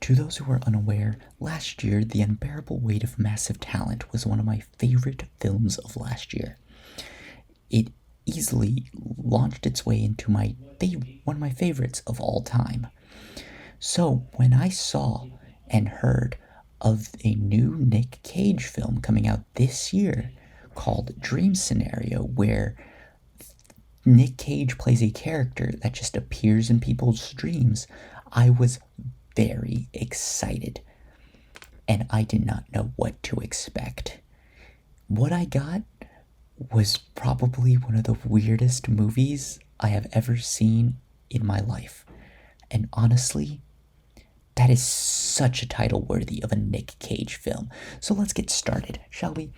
To those who are unaware, last year, The Unbearable Weight of Massive Talent was one of my favorite films of last year. It easily launched its way into one of my favorites of all time. So when I saw and heard of a new Nick Cage film coming out this year called Dream Scenario, where Nick Cage plays a character that just appears in people's dreams, I was very excited. And I did not know what to expect. What I got was probably one of the weirdest movies I have ever seen in my life. And honestly, that is such a title worthy of a Nick Cage film. So let's get started, shall we?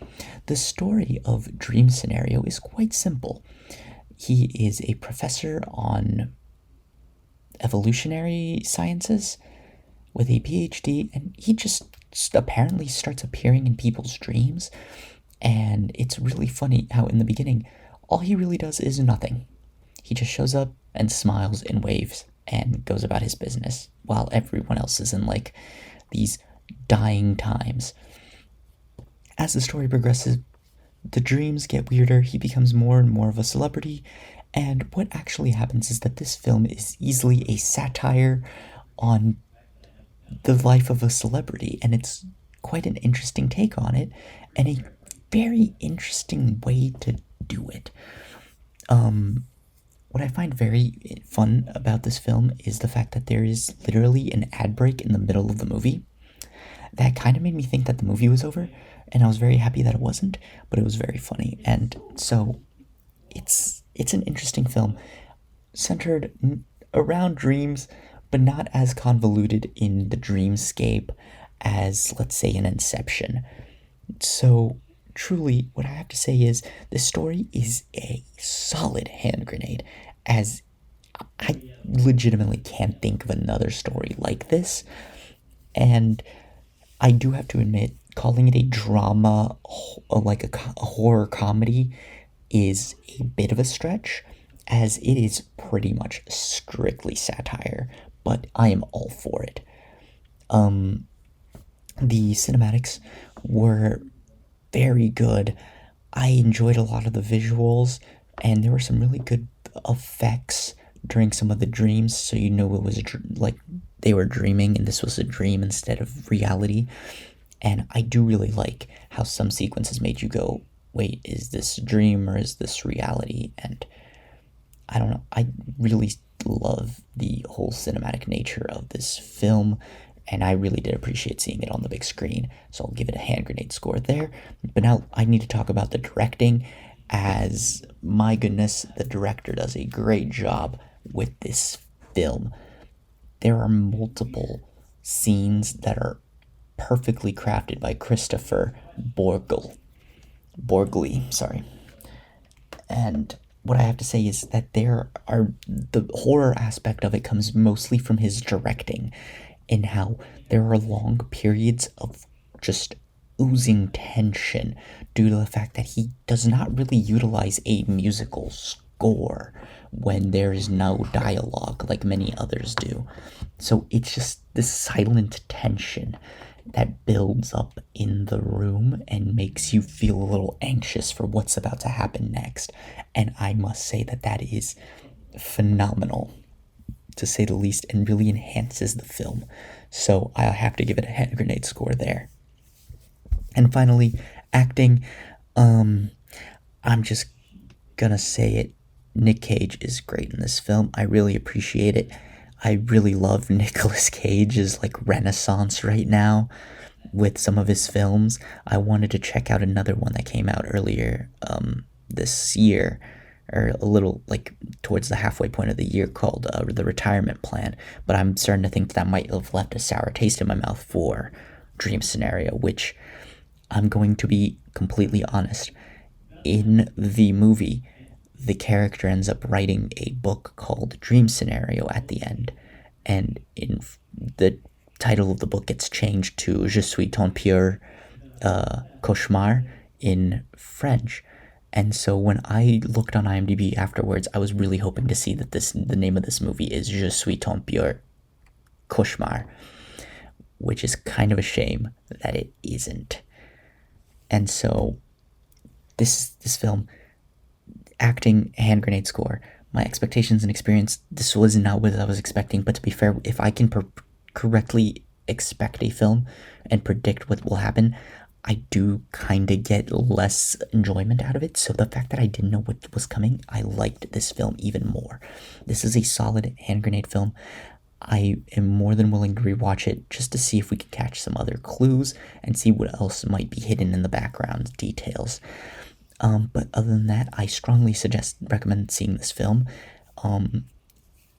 The story of Dream Scenario is quite simple. He is a professor on evolutionary sciences with a PhD, and he just apparently starts appearing in people's dreams. And it's really funny how in the beginning, all he really does is nothing. He just shows up and smiles and waves and goes about his business while everyone else is in like these dying times. As the story progresses, the dreams get weirder, he becomes more and more of a celebrity, and what actually happens is that this film is easily a satire on the life of a celebrity, and it's quite an interesting take on it, and a very interesting way to do it. What I find very fun about this film is the fact that there is literally an ad break in the middle of the movie. That kind of made me think that the movie was over, and I was very happy that it wasn't, but it was very funny. And so it's an interesting film centered around dreams, but not as convoluted in the dreamscape as, let's say, an Inception. So truly, what I have to say is this story is a solid hand grenade, as I legitimately can't think of another story like this. And I do have to admit, calling it a drama, like a horror comedy, is a bit of a stretch, as it is pretty much strictly satire, but I am all for it. The cinematics were very good. I enjoyed a lot of the visuals, and there were some really good effects during some of the dreams, so you know it was like they were dreaming and this was a dream instead of reality. And I do really like how some sequences made you go, wait, is this a dream or is this reality? And I don't know, I really love the whole cinematic nature of this film, and I really did appreciate seeing it on the big screen, so I'll give it a hand grenade score there. But now I need to talk about the directing, as, my goodness, the director does a great job with this film. There are multiple scenes that are perfectly crafted by Christopher Borgli, sorry. And what I have to say is that the horror aspect of it comes mostly from his directing, in how there are long periods of just oozing tension due to the fact that he does not really utilize a musical score when there is no dialogue like many others do. So it's just this silent tension that builds up in the room and makes you feel a little anxious for what's about to happen next. And I must say that that is phenomenal, to say the least, and really enhances the film. So I'll have to give it a hand grenade score there. And finally, acting. I'm just gonna say it. Nick Cage is great in this film. I really appreciate it. I really love Nicolas Cage's like renaissance right now with some of his films. I wanted to check out another one that came out earlier this year, or a little like towards the halfway point of the year, called The Retirement Plan. But I'm starting to think that might have left a sour taste in my mouth for Dream Scenario, which, I'm going to be completely honest, in the movie, the character ends up writing a book called Dream Scenario at the end, and in the title of the book gets changed to Je suis ton pire cauchemar in French. And so when I looked on IMDb afterwards, I was really hoping to see that the name of this movie is Je suis ton pire cauchemar, which is kind of a shame that it isn't. And so this film, acting, hand grenade score, my expectations and experience, this was not what I was expecting. But to be fair, if I can correctly expect a film and predict what will happen, I do kind of get less enjoyment out of it. So the fact that I didn't know what was coming, I liked this film even more. This is a solid hand grenade film. I am more than willing to rewatch it just to see if we can catch some other clues and see what else might be hidden in the background details. But other than that, I strongly recommend seeing this film.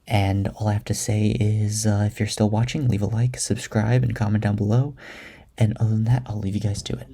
And all I have to say is, if you're still watching, leave a like, subscribe, and comment down below. And other than that, I'll leave you guys to it.